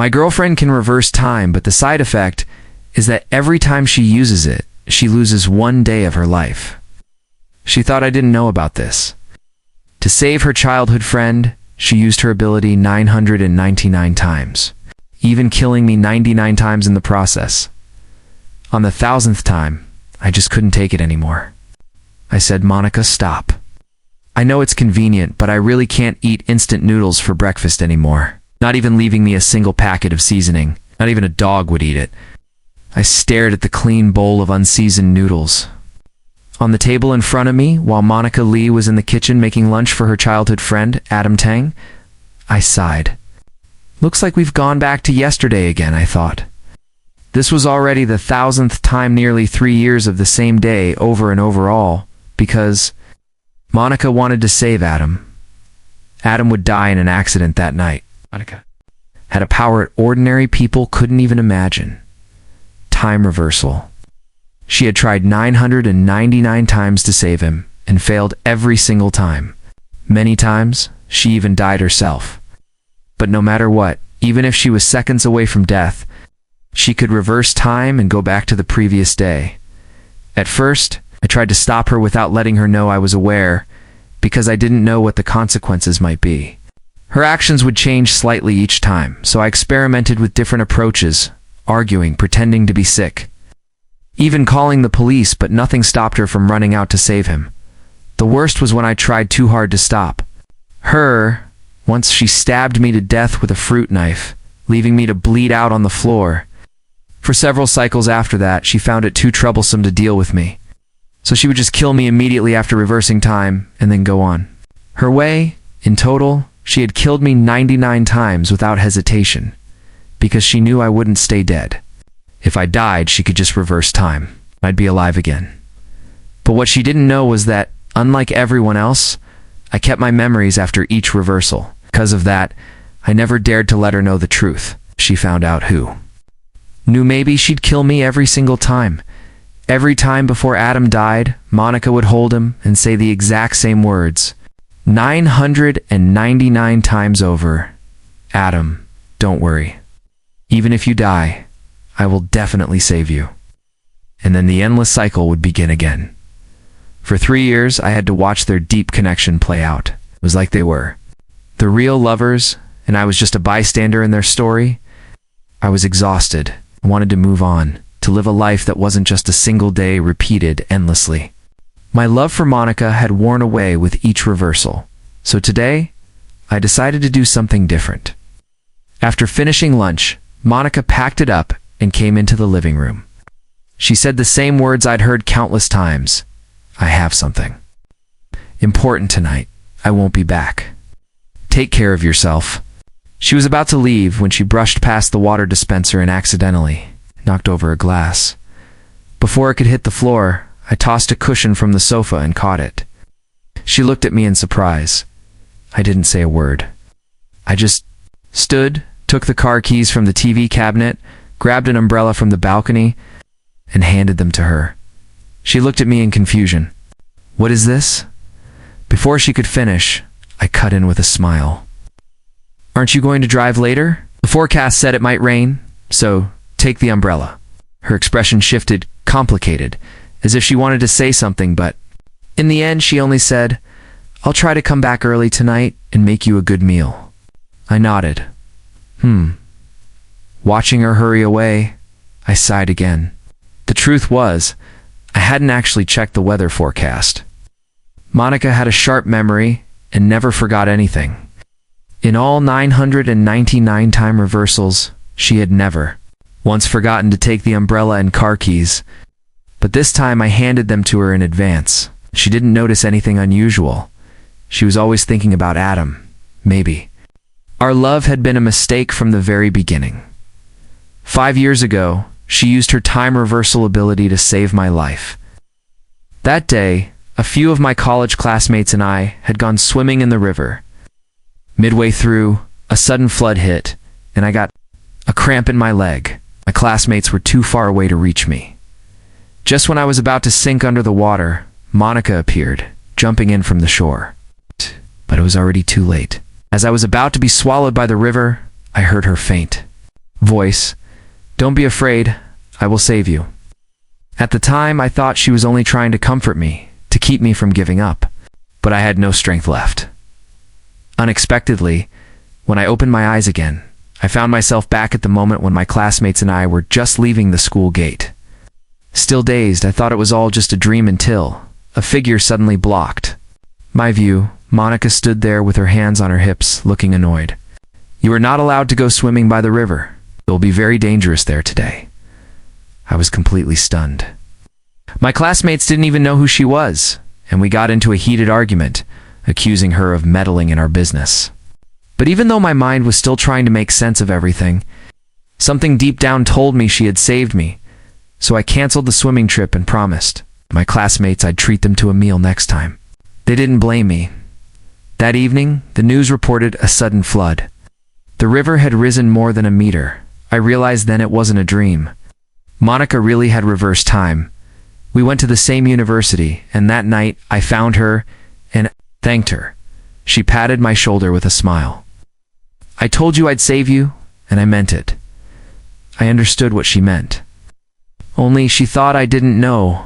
My girlfriend can reverse time, but the side effect is that every time she uses it, she loses 1 day of her life. She thought I didn't know about this. To save her childhood friend, she used her ability 999 times, even killing me 99 times in the process. On the 1000th time, I just couldn't take it anymore. I said, "Monica, stop. I know it's convenient, but I really can't eat instant noodles for breakfast anymore. Not even leaving me a single packet of seasoning. Not even a dog would eat it." I stared at the clean bowl of unseasoned noodles on the table in front of me while Monica Liu was in the kitchen making lunch for her childhood friend, Tang. I sighed. Looks like we've gone back to yesterday again, I thought. This was already the 1000th time, nearly 3 years of the same day over and over, all because Monica wanted to save Adam. Adam would die in an accident that night. Monica had a power ordinary people couldn't even imagine. Time reversal. She had tried 999 times to save him and failed every single time. Many times, she even died herself. But no matter what, even if she was seconds away from death, she could reverse time and go back to the previous day. At first, I tried to stop her without letting her know I was aware, because I didn't know what the consequences might be. Her actions would change slightly each time, so I experimented with different approaches, arguing, pretending to be sick, even calling the police, but nothing stopped her from running out to save him. The worst was when I tried too hard to stop her. Once she stabbed me to death with a fruit knife, leaving me to bleed out on the floor. For several cycles after that, she found it too troublesome to deal with me, so she would just kill me immediately after reversing time and then go on her way. In total, she had killed me 99 times without hesitation, because she knew I wouldn't stay dead. If I died, she could just reverse time. I'd be alive again. But what she didn't know was that, unlike everyone else, I kept my memories after each reversal. Because of that, I never dared to let her know the truth. She found out who knew maybe she'd kill me every single time. Every time before Adam died, Monica would hold him and say the exact same words, 999 times over. "Adam, don't worry. Even if you die, I will definitely save you." And then the endless cycle would begin again. For 3 years, I had to watch their deep connection play out. It was like they were the real lovers, and I was just a bystander in their story. I was exhausted. I wanted to move on, to live a life that wasn't just a single day repeated endlessly. My love for Monica had worn away with each reversal, so today, I decided to do something different. After finishing lunch, Monica packed it up and came into the living room. She said the same words I'd heard countless times. "I have something important tonight. I won't be back. Take care of yourself." She was about to leave when she brushed past the water dispenser and accidentally knocked over a glass. Before it could hit the floor, I tossed a cushion from the sofa and caught it. She looked at me in surprise. I didn't say a word. I just stood, took the car keys from the TV cabinet, grabbed an umbrella from the balcony, and handed them to her. She looked at me in confusion. "What is this?" Before she could finish, I cut in with a smile. "Aren't you going to drive later? The forecast said it might rain, so take the umbrella." Her expression shifted, complicated, as if she wanted to say something, but in the end she only said, "I'll try to come back early tonight and make you a good meal." I nodded. Watching her hurry away, I sighed again. The truth was, I hadn't actually checked the weather forecast. Monica had a sharp memory and never forgot anything. In all 999 time reversals, she had never once forgotten to take the umbrella and car keys, but this time I handed them to her in advance. She didn't notice anything unusual. She was always thinking about Adam, maybe. Our love had been a mistake from the very beginning. 5 years ago, she used her time reversal ability to save my life. That day, a few of my college classmates and I had gone swimming in the river. Midway through, a sudden flood hit, and I got a cramp in my leg. My classmates were too far away to reach me. Just when I was about to sink under the water, Monica appeared, jumping in from the shore. But it was already too late. As I was about to be swallowed by the river, I heard her faint. voice, "Don't be afraid, I will save you." At the time, I thought she was only trying to comfort me, to keep me from giving up, but I had no strength left. Unexpectedly, when I opened my eyes again, I found myself back at the moment when my classmates and I were just leaving the school gate. Still dazed, I thought it was all just a dream until a figure suddenly blocked my view. Monica stood there with her hands on her hips, looking annoyed. "You are not allowed to go swimming by the river. It will be very dangerous there today." I was completely stunned. My classmates didn't even know who she was, and we got into a heated argument, accusing her of meddling in our business. But even though my mind was still trying to make sense of everything, something deep down told me she had saved me, so I canceled the swimming trip and promised my classmates I'd treat them to a meal next time. They didn't blame me. That evening, the news reported a sudden flood. The river had risen more than a meter. I realized then it wasn't a dream. Monica really had reversed time. We went to the same university, and that night I found her and thanked her. She patted my shoulder with a smile. "I told you I'd save you, and I meant it." I understood what she meant. Only she thought I didn't know.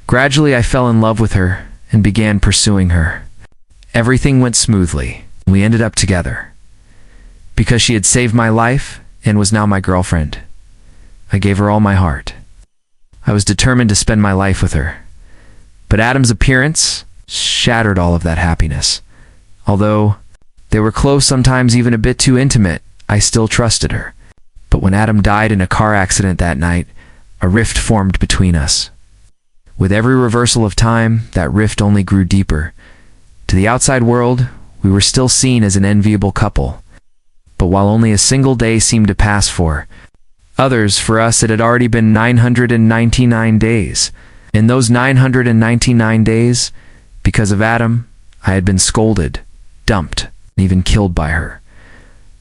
Gradually I fell in love with her and began pursuing her. Everything went smoothly. We ended up together. Because she had saved my life and was now my girlfriend, I gave her all my heart. I was determined to spend my life with her. But Adam's appearance shattered all of that happiness. Although they were close, sometimes even a bit too intimate, I still trusted her. But when Adam died in a car accident that night, a rift formed between us. With every reversal of time, that rift only grew deeper. To the outside world, we were still seen as an enviable couple. But while only a single day seemed to pass for others, for us it had already been 999 days. In those 999 days, because of Adam, I had been scolded, dumped, and even killed by her.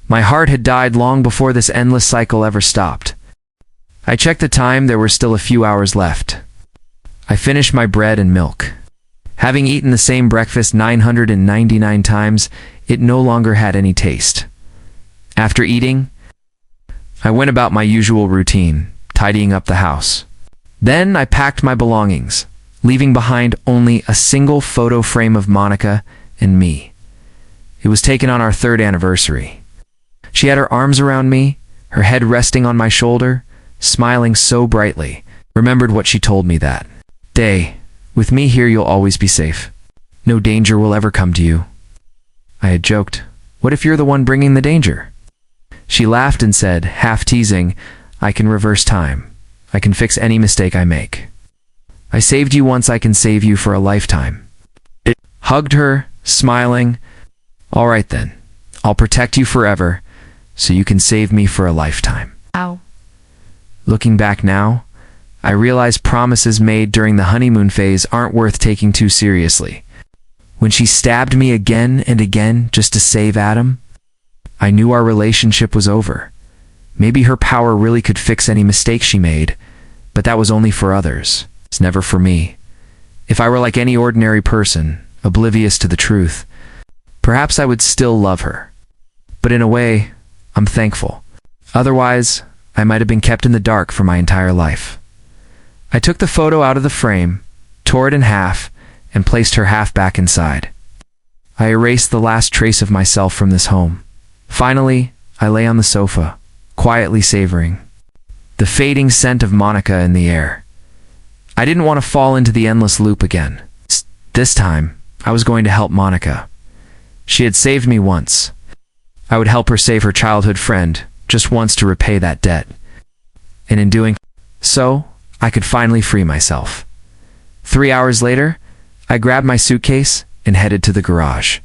My heart had died long before this endless cycle ever stopped. I checked the time, there were still a few hours left. I finished my bread and milk. Having eaten the same breakfast 999 times, it no longer had any taste. After eating, I went about my usual routine, tidying up the house. Then I packed my belongings, leaving behind only a single photo frame of Monica and me. It was taken on our 3rd anniversary. She had her arms around me, her head resting on my shoulder, smiling so brightly. Remembered what she told me that day. "With me here, you'll always be safe. No danger will ever come to you." I had joked, "What if you're the one bringing the danger?" She laughed and said, half teasing, "I can reverse time. I can fix any mistake I make. I saved you once, I can save you for a lifetime." I hugged her, smiling. "All right then, I'll protect you forever, so you can save me for a lifetime." Ow. Looking back now, I realize promises made during the honeymoon phase aren't worth taking too seriously. When she stabbed me again and again just to save Adam, I knew our relationship was over. Maybe her power really could fix any mistake she made, but that was only for others. It's never for me. If I were like any ordinary person, oblivious to the truth, perhaps I would still love her. But in a way, I'm thankful. Otherwise, I might have been kept in the dark for my entire life. I took the photo out of the frame, tore it in half, and placed her half back inside. I erased the last trace of myself from this home. Finally, I lay on the sofa, quietly savoring the fading scent of Monica in the air. I didn't want to fall into the endless loop again. This time, I was going to help Monica. She had saved me once. I would help her save her childhood friend, just once, to repay that debt. And in doing so, I could finally free myself. 3 hours later, I grabbed my suitcase and headed to the garage.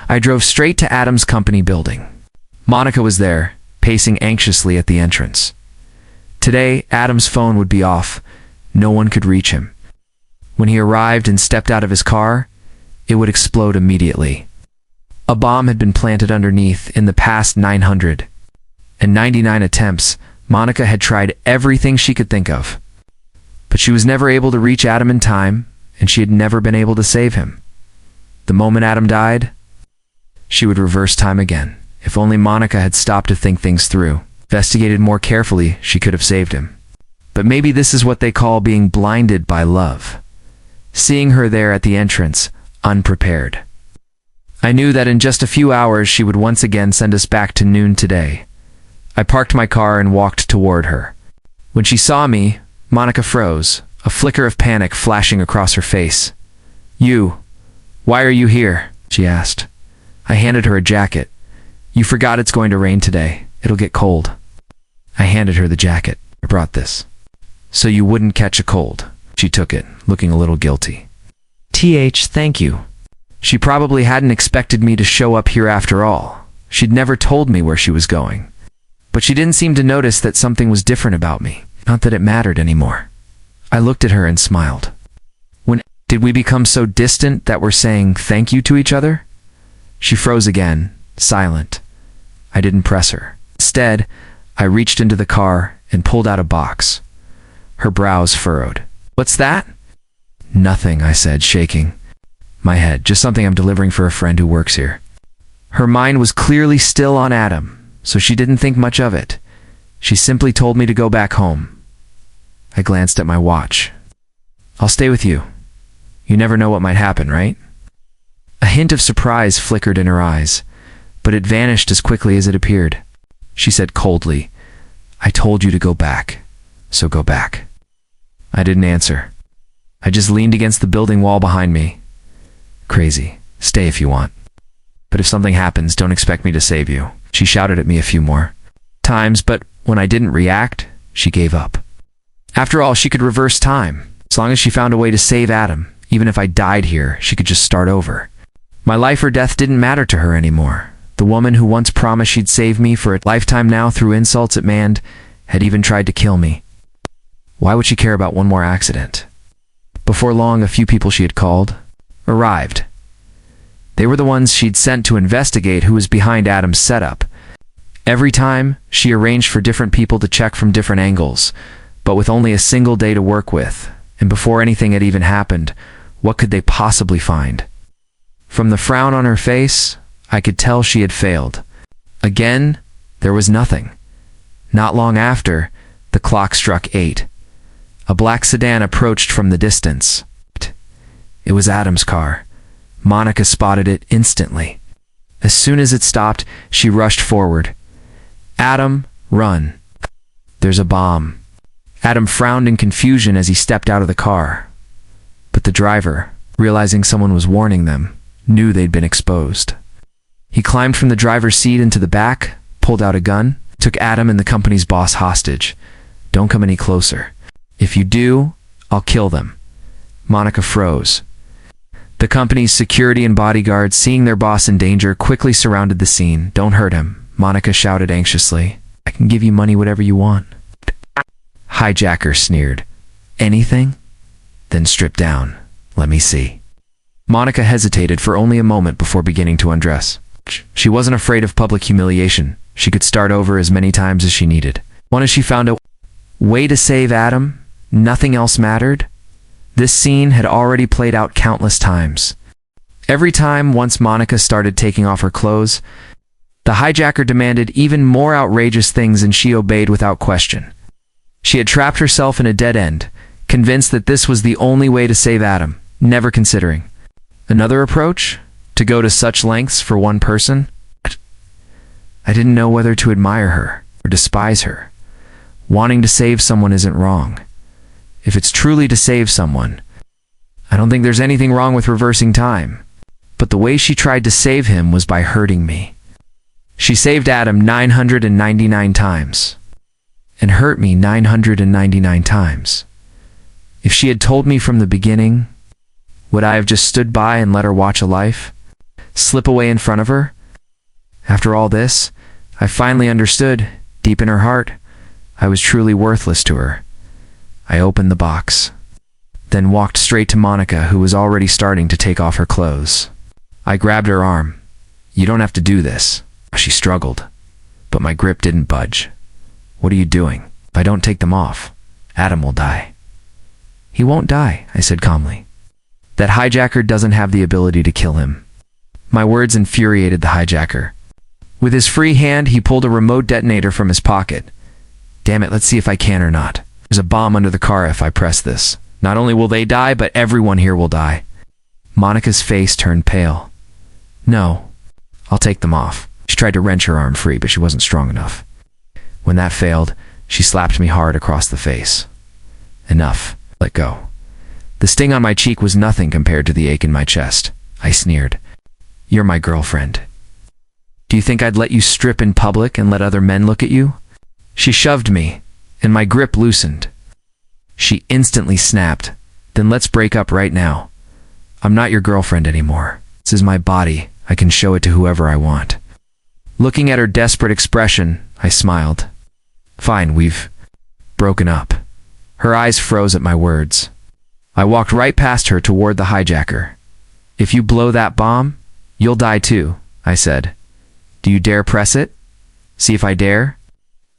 I drove straight to Adam's company building. Monica was there, pacing anxiously at the entrance. Today, Adam's phone would be off. No one could reach him. When he arrived and stepped out of his car, it would explode immediately. A bomb had been planted underneath. In the past 999 attempts, Monica had tried everything she could think of. But she was never able to reach Adam in time, and she had never been able to save him. The moment Adam died, she would reverse time again. If only Monica had stopped to think things through. Investigated more carefully, she could have saved him. But maybe this is what they call being blinded by love. Seeing her there at the entrance, unprepared. I knew that in just a few hours she would once again send us back to noon today. I parked my car and walked toward her. When she saw me, Monica froze, a flicker of panic flashing across her face. Why are you here?" she asked. I handed her a jacket. "You forgot it's going to rain today. It'll get cold." I handed her the jacket. "I brought this so you wouldn't catch a cold." She took it, looking a little guilty. Thank you." She probably hadn't expected me to show up here after all. She'd never told me where she was going. But she didn't seem to notice that something was different about me. Not that it mattered anymore. I looked at her and smiled. When did we become so distant that we're saying thank you to each other? She froze again, silent. I didn't press her. Instead, I reached into the car and pulled out a box. Her brows furrowed. "What's that?" "Nothing," I said, shaking my head. "Just something I'm delivering for a friend who works here." Her mind was clearly still on Adam, so she didn't think much of it. She simply told me to go back home. I glanced at my watch. "I'll stay with you. You never know what might happen, right?" A hint of surprise flickered in her eyes, but it vanished as quickly as it appeared. She said coldly, "I told you to go back, so go back." I didn't answer. I just leaned against the building wall behind me. "Crazy. Stay if you want. But if something happens, don't expect me to save you." She shouted at me a few more times, but when I didn't react, she gave up. After all, she could reverse time. As long as she found a way to save Adam, even if I died here, she could just start over. My life or death didn't matter to her anymore. The woman who once promised she'd save me for a lifetime now through insults at Mand had even tried to kill me. Why would she care about one more accident? Before long, a few people she had called arrived. They were the ones she'd sent to investigate who was behind Adam's setup. Every time, she arranged for different people to check from different angles, but with only a single day to work with, and before anything had even happened, what could they possibly find? From the frown on her face, I could tell she had failed. Again, there was nothing. Not long after, the clock struck 8. A black sedan approached from the distance. It was Adam's car. Monica spotted it instantly. As soon as it stopped, she rushed forward. "Adam, run. There's a bomb." Adam frowned in confusion as he stepped out of the car. But the driver, realizing someone was warning them, knew they'd been exposed. He climbed from the driver's seat into the back, pulled out a gun, took Adam and the company's boss hostage. "Don't come any closer. If you do, I'll kill them." Monica froze. The company's security and bodyguards, seeing their boss in danger, quickly surrounded the scene. "Don't hurt him," Monica shouted anxiously. "I can give you money whatever you want." Hijacker sneered. "Anything? Then strip down. Let me see." Monica hesitated for only a moment before beginning to undress. She wasn't afraid of public humiliation. She could start over as many times as she needed. Once she found a way to save Adam, nothing else mattered. This scene had already played out countless times. Every time, once Monica started taking off her clothes, the hijacker demanded even more outrageous things, and she obeyed without question. She had trapped herself in a dead end, convinced that this was the only way to save Adam, never considering another approach, to go to such lengths for one person. I didn't know whether to admire her or despise her. Wanting to save someone isn't wrong. If it's truly to save someone, I don't think there's anything wrong with reversing time. But the way she tried to save him was by hurting me. She saved Adam 999 times, and hurt me 999 times. If she had told me from the beginning, would I have just stood by and let her watch a life slip away in front of her? After all this, I finally understood, deep in her heart, I was truly worthless to her. I opened the box, then walked straight to Monica, who was already starting to take off her clothes. I grabbed her arm. "You don't have to do this." She struggled, but my grip didn't budge. "What are you doing? If I don't take them off, Adam will die." "He won't die," I said calmly. "That hijacker doesn't have the ability to kill him." My words infuriated the hijacker. With his free hand, he pulled a remote detonator from his pocket. Damn it, let's see if I can or not. There's a bomb under the car if I press this. Not only will they die, but everyone here will die. Monica's face turned pale. No, I'll take them off. She tried to wrench her arm free, but she wasn't strong enough. When that failed, she slapped me hard across the face. Enough. Let go. The sting on my cheek was nothing compared to the ache in my chest. I sneered. You're my girlfriend. Do you think I'd let you strip in public and let other men look at you? She shoved me, and my grip loosened. She instantly snapped. Then let's break up right now. I'm not your girlfriend anymore. This is my body. I can show it to whoever I want. Looking at her desperate expression, I smiled. Fine, we've broken up. Her eyes froze at my words. I walked right past her toward the hijacker. If you blow that bomb, you'll die too, I said. Do you dare press it? See if I dare?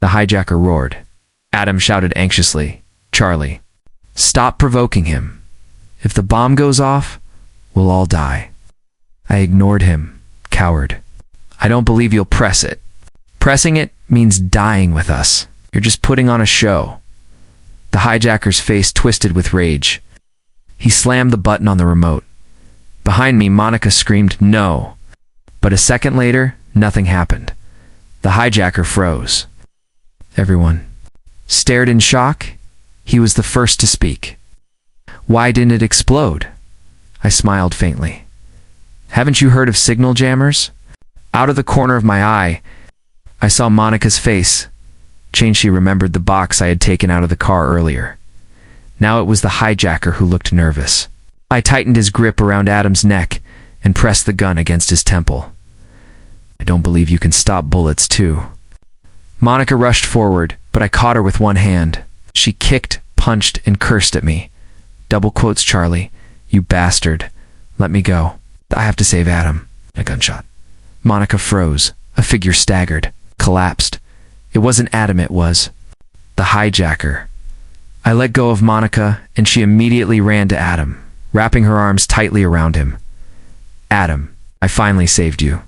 The hijacker roared. Adam shouted anxiously. Charlie, stop provoking him. If the bomb goes off, we'll all die. I ignored him, coward. I don't believe you'll press it. Pressing it means dying with us. You're just putting on a show. The hijacker's face twisted with rage. He slammed the button on the remote. Behind me, Monica screamed, no. But a second later, nothing happened. The hijacker froze. Everyone stared in shock. He was the first to speak. Why didn't it explode? I smiled faintly. Haven't you heard of signal jammers? Out of the corner of my eye, I saw Monica's face. She remembered the box I had taken out of the car earlier. Now it was the hijacker who looked nervous. I tightened his grip around Adam's neck and pressed the gun against his temple. I don't believe you can stop bullets too. Monica rushed forward, but I caught her with one hand. She kicked, punched, and cursed at me. Double quotes, Charlie. You bastard. Let me go. I have to save Adam. A gunshot. Monica froze. A figure staggered, collapsed. It wasn't Adam, it was the hijacker. I let go of Monica, and she immediately ran to Adam, wrapping her arms tightly around him. Adam, I finally saved you.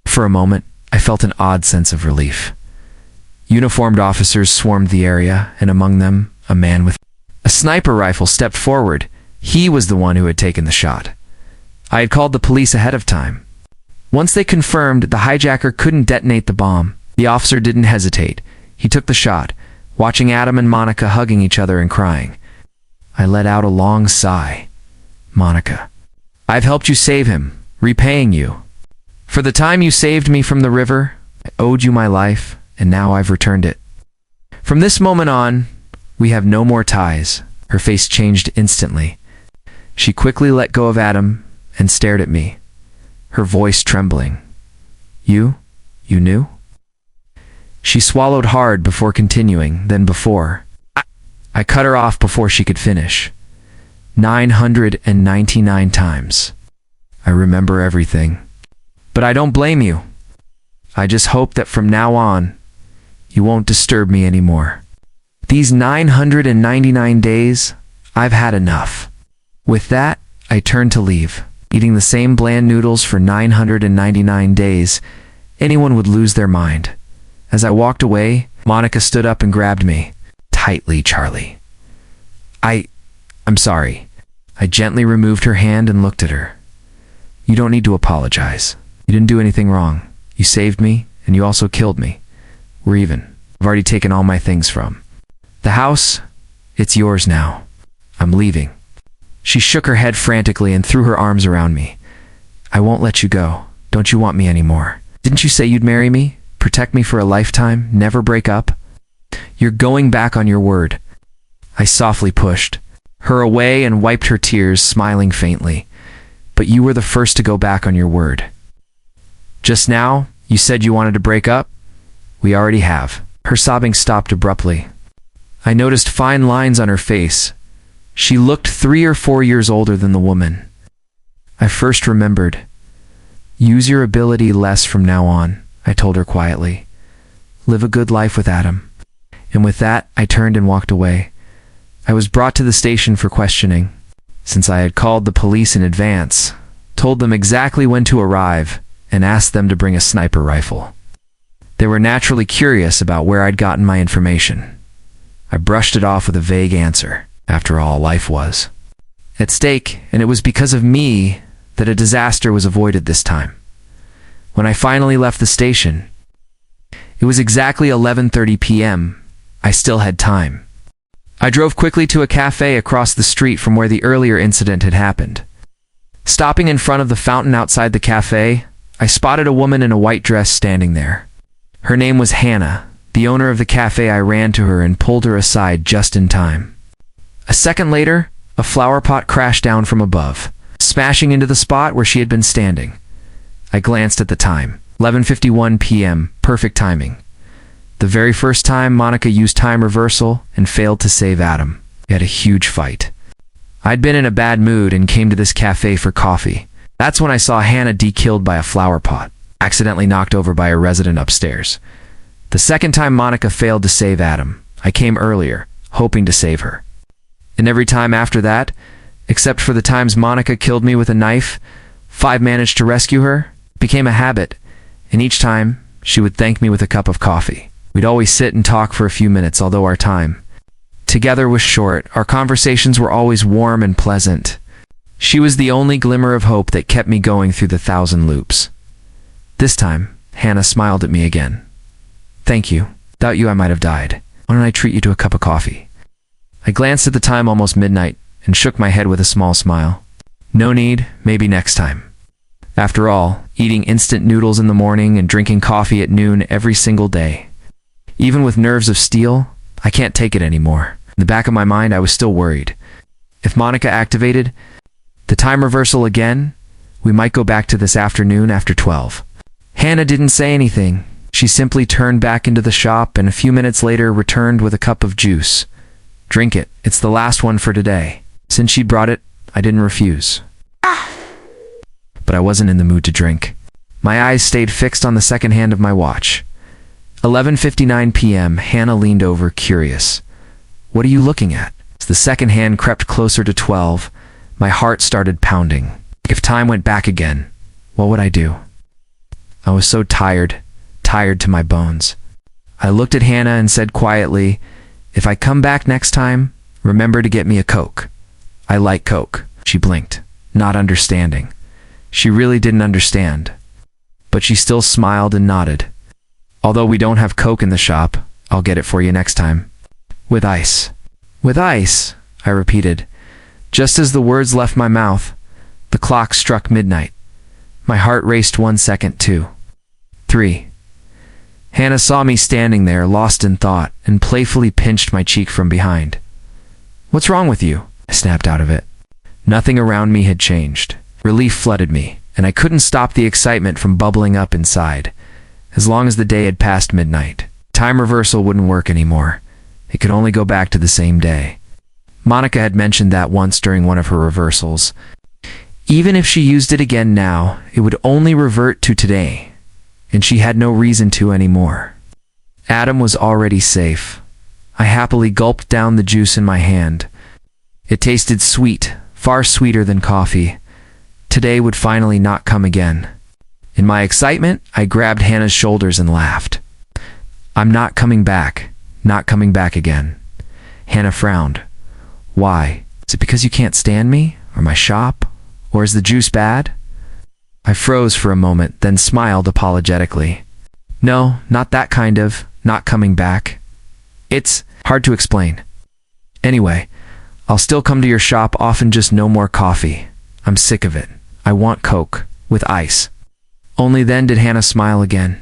For a moment, I felt an odd sense of relief. Uniformed officers swarmed the area, and among them, a man with a sniper rifle stepped forward. He was the one who had taken the shot. I had called the police ahead of time. Once they confirmed the hijacker couldn't detonate the bomb, the officer didn't hesitate. He took the shot, watching Adam and Monica hugging each other and crying. I let out a long sigh. Monica, I've helped you save him, repaying you. For the time you saved me from the river, I owed you my life, and now I've returned it. From this moment on, we have no more ties. Her face changed instantly. She quickly let go of Adam and stared at me, her voice trembling. You knew? She swallowed hard before continuing, then before. I cut her off before she could finish. 999 times. I remember everything. But I don't blame you. I just hope that from now on, you won't disturb me anymore. These 999 days, I've had enough. With that, I turned to leave. Eating the same bland noodles for 999 days, anyone would lose their mind. As I walked away, Monica stood up and grabbed me. Tightly, Charlie. I'm sorry. I gently removed her hand and looked at her. You don't need to apologize. You didn't do anything wrong. You saved me, and you also killed me. We're even. I've already taken all my things from the house. It's yours now. I'm leaving. She shook her head frantically and threw her arms around me. I won't let you go. Don't you want me anymore? Didn't you say you'd marry me? Protect me for a lifetime? Never break up? You're going back on your word. I softly pushed her away and wiped her tears, smiling faintly. But you were the first to go back on your word. Just now, you said you wanted to break up? We already have. Her sobbing stopped abruptly. I noticed fine lines on her face. She looked 3 or 4 years older than the woman. I first remembered. Use your ability less from now on, I told her quietly. Live a good life with Adam. And with that, I turned and walked away. I was brought to the station for questioning. Since I had called the police in advance, told them exactly when to arrive, and asked them to bring a sniper rifle. They were naturally curious about where I'd gotten my information. I brushed it off with a vague answer. After all, life was at stake, and it was because of me that a disaster was avoided this time. When I finally left the station, it was exactly 11:30 p.m. I still had time. I drove quickly to a cafe across the street from where the earlier incident had happened. Stopping in front of the fountain outside the cafe, I spotted a woman in a white dress standing there. Her name was Hannah. The owner of the cafe. I ran to her and pulled her aside just in time. A second later, a flower pot crashed down from above, smashing into the spot where she had been standing. I glanced at the time. 11:51 p.m. Perfect timing. The very first time Monica used time reversal and failed to save Adam. We had a huge fight. I'd been in a bad mood and came to this cafe for coffee. That's when I saw Hannah killed by a flower pot, accidentally knocked over by a resident upstairs. The second time Monica failed to save Adam, I came earlier, hoping to save her. And every time after that, except for the times Monica killed me with a knife, 5 managed to rescue her, became a habit, and each time, she would thank me with a cup of coffee. We'd always sit and talk for a few minutes, although our time together was short. Our conversations were always warm and pleasant. She was the only glimmer of hope that kept me going through the 1,000 loops. This time, Hannah smiled at me again. Thank you. Without you, I might have died. Why don't I treat you to a cup of coffee? I glanced at the time, almost midnight, and shook my head with a small smile. No need, maybe next time. After all, eating instant noodles in the morning and drinking coffee at noon every single day. Even with nerves of steel, I can't take it anymore. In the back of my mind, I was still worried. If Monica activated the time reversal again, we might go back to this afternoon after 12. Hannah didn't say anything. She simply turned back into the shop and a few minutes later returned with a cup of juice. Drink it. It's the last one for today. Since she brought it, I didn't refuse. But I wasn't in the mood to drink. My eyes stayed fixed on the second hand of my watch. 11:59 p.m. Hannah leaned over, curious. What are you looking at? As the second hand crept closer to 12, my heart started pounding. If time went back again, what would I do? I was so tired to my bones. I looked at Hannah and said quietly, if I come back next time, remember to get me a Coke. I like Coke. She blinked, not understanding. She really didn't understand. But she still smiled and nodded. Although we don't have Coke in the shop, I'll get it for you next time. With ice. With ice, I repeated. Just as the words left my mouth, the clock struck midnight. My heart raced 1 second, 2, 3. Hannah saw me standing there, lost in thought, and playfully pinched my cheek from behind. What's wrong with you? I snapped out of it. Nothing around me had changed. Relief flooded me, and I couldn't stop the excitement from bubbling up inside. As long as the day had passed midnight, time reversal wouldn't work anymore. It could only go back to the same day. Monica had mentioned that once during one of her reversals. Even if she used it again now, it would only revert to today, and she had no reason to anymore. Adam was already safe. I happily gulped down the juice in my hand. It tasted sweet, far sweeter than coffee. Today would finally not come again. In my excitement, I grabbed Hannah's shoulders and laughed. I'm not coming back. Not coming back again. Hannah frowned. Why? Is it because you can't stand me? Or my shop? Or is the juice bad? I froze for a moment, then smiled apologetically. No, not that kind of not coming back. It's hard to explain. Anyway, I'll still come to your shop often, just no more coffee. I'm sick of it. I want Coke, with ice. Only then did Hannah smile again.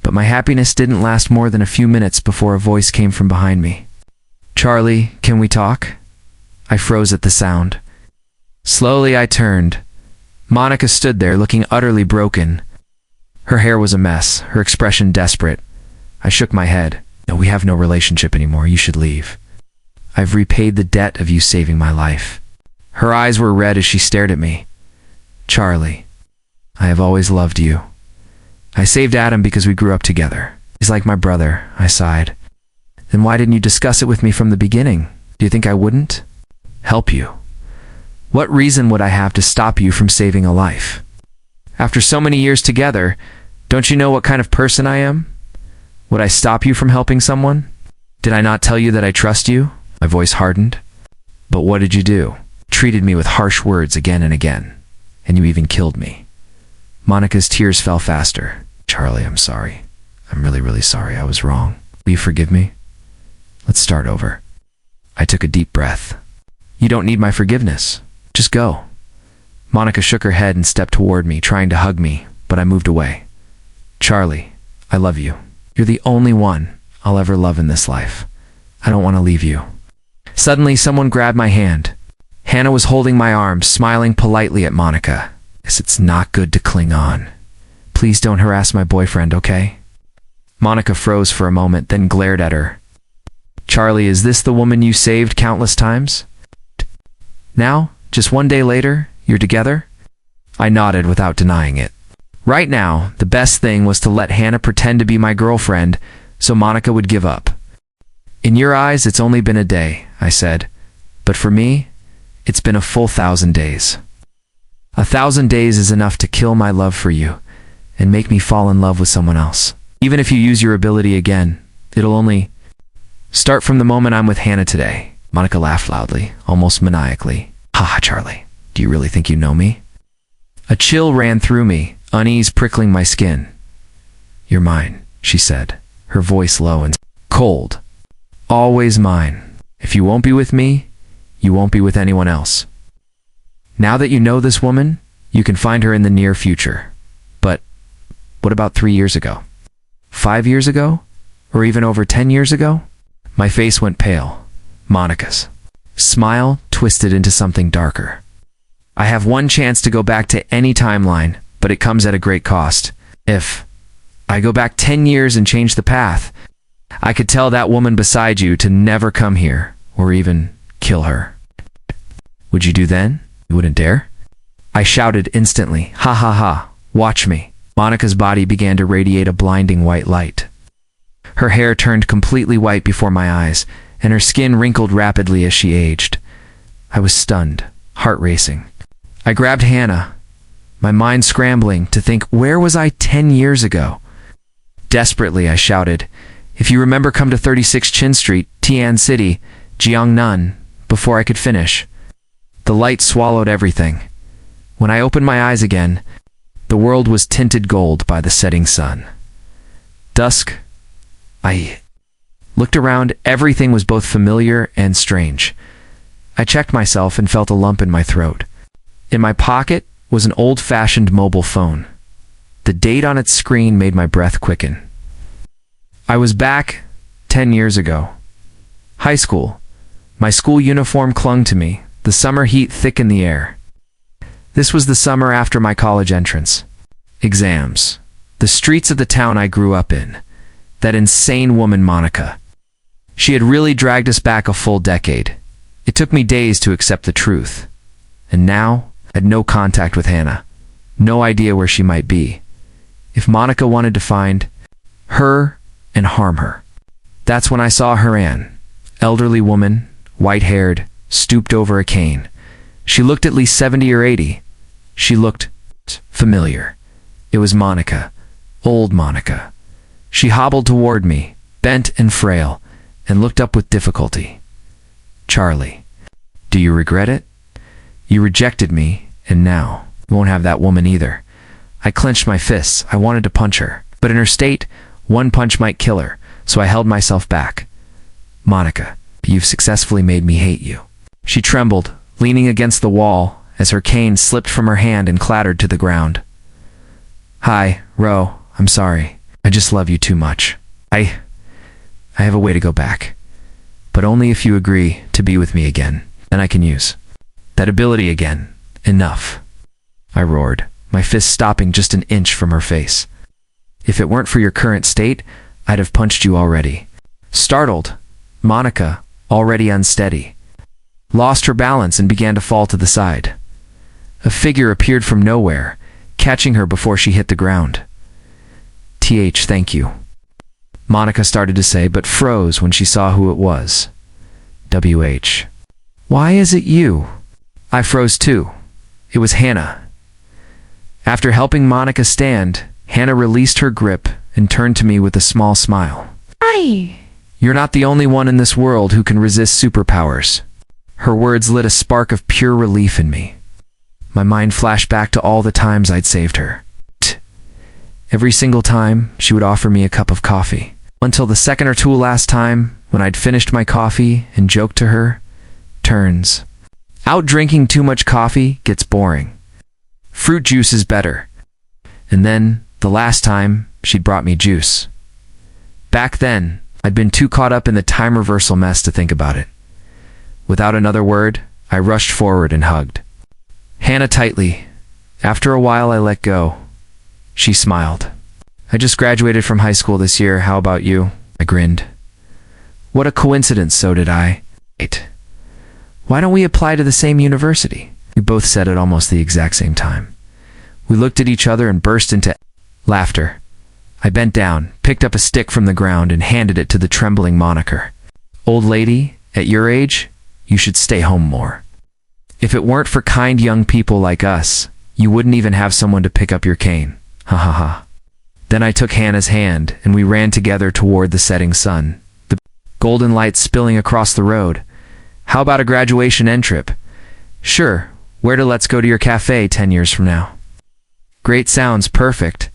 But my happiness didn't last more than a few minutes before a voice came from behind me. Charlie, can we talk? I froze at the sound. Slowly I turned. Monica stood there looking utterly broken. Her hair was a mess, her expression desperate. I shook my head. No, we have no relationship anymore. You should leave. I've repaid the debt of you saving my life. Her eyes were red as she stared at me. Charlie, I have always loved you. I saved Adam because we grew up together. He's like my brother, I sighed. Then why didn't you discuss it with me from the beginning? Do you think I wouldn't help you? What reason would I have to stop you from saving a life? After so many years together, don't you know what kind of person I am? Would I stop you from helping someone? Did I not tell you that I trust you? My voice hardened. But what did you do? Treated me with harsh words again and again. And you even killed me. Monica's tears fell faster. Charlie, I'm sorry. I'm really, really sorry. I was wrong. Will you forgive me? Let's start over. I took a deep breath. You don't need my forgiveness. Just go. Monica shook her head and stepped toward me, trying to hug me, but I moved away. Charlie, I love you. You're the only one I'll ever love in this life. I don't want to leave you. Suddenly, someone grabbed my hand. Hannah was holding my arm, smiling politely at Monica. It's not good to cling on. Please don't harass my boyfriend, okay? Monica froze for a moment, then glared at her. Charlie, is this the woman you saved countless times? Now, just one day later, you're together? I nodded without denying it. Right now, the best thing was to let Hannah pretend to be my girlfriend so Monica would give up. In your eyes, it's only been a day, I said. But for me, it's been a full 1,000 days. 1,000 days is enough to kill my love for you and make me fall in love with someone else. Even if you use your ability again, it'll only start from the moment I'm with Hannah today. Monica laughed loudly, almost maniacally. Ha, Charlie, do you really think you know me? A chill ran through me, unease prickling my skin. You're mine, she said, her voice low and cold. Always mine. If you won't be with me, you won't be with anyone else. Now that you know this woman, you can find her in the near future. But what about 3 years ago? 5 years ago? Or even over 10 years ago? My face went pale. Monica's smile twisted into something darker. I have one chance to go back to any timeline, but it comes at a great cost. If I go back 10 years and change the path, I could tell that woman beside you to never come here, or even kill her. Would you do then? You wouldn't dare? I shouted instantly, ha ha ha, watch me. Monica's body began to radiate a blinding white light. Her hair turned completely white before my eyes, and her skin wrinkled rapidly as she aged. I was stunned, heart racing. I grabbed Hannah, my mind scrambling to think, where was I 10 years ago? Desperately, I shouted, if you remember, come to 36 Chin Street, Tian City, Jiangnan, before I could finish. The light swallowed everything. When I opened my eyes again, the world was tinted gold by the setting sun. Dusk. I looked around. Everything was both familiar and strange. I checked myself and felt a lump in my throat. In my pocket was an old-fashioned mobile phone. The date on its screen made my breath quicken. I was back 10 years ago. High school. My school uniform clung to me, the summer heat thick in the air. This was the summer after my college entrance. Exams. The streets of the town I grew up in. That insane woman Monica. She had really dragged us back a full decade. It took me days to accept the truth. And now, I had no contact with Hannah. No idea where she might be. If Monica wanted to find her and harm her. That's when I saw her Anne. Elderly woman, white-haired, stooped over a cane. She looked at least 70 or 80. She looked familiar. It was Monica. Old Monica. She hobbled toward me, bent and frail, and looked up with difficulty. Charlie, do you regret it? You rejected me, and now you won't have that woman either. I clenched my fists. I wanted to punch her, but in her state, one punch might kill her, so I held myself back. Monica, you've successfully made me hate you. She trembled, leaning against the wall, as her cane slipped from her hand and clattered to the ground. Hi, Ro, I'm sorry. I just love you too much. I have a way to go back. But only if you agree to be with me again. Then I can use that ability again. Enough. I roared, my fist stopping just an inch from her face. If it weren't for your current state, I'd have punched you already. Startled, Monica, already unsteady, lost her balance and began to fall to the side. A figure appeared from nowhere, catching her before she hit the ground. Thank you. Monica started to say, but froze when she saw who it was. Why is it you? I froze too. It was Hannah. After helping Monica stand, Hannah released her grip and turned to me with a small smile. Hi. You're not the only one in this world who can resist superpowers. Her words lit a spark of pure relief in me. My mind flashed back to all the times I'd saved her. Every single time, she would offer me a cup of coffee. Until the second or two last time, when I'd finished my coffee and joked to her, turns out drinking too much coffee gets boring. Fruit juice is better. And then, the last time, she'd brought me juice. Back then, I'd been too caught up in the time reversal mess to think about it. Without another word, I rushed forward and hugged Hannah tightly. After a while, I let go. She smiled. I just graduated from high school this year. How about you? I grinned. What a coincidence, so did I. Wait. Why don't we apply to the same university? We both said at almost the exact same time. We looked at each other and burst into laughter. I bent down, picked up a stick from the ground, and handed it to the trembling Monica. Old lady, at your age, you should stay home more. If it weren't for kind young people like us, you wouldn't even have someone to pick up your cane. Ha ha ha. Then I took Hannah's hand, and we ran together toward the setting sun, the golden light spilling across the road. How about a graduation end trip? Sure, where to let's go to your cafe 10 years from now. Great, sounds perfect.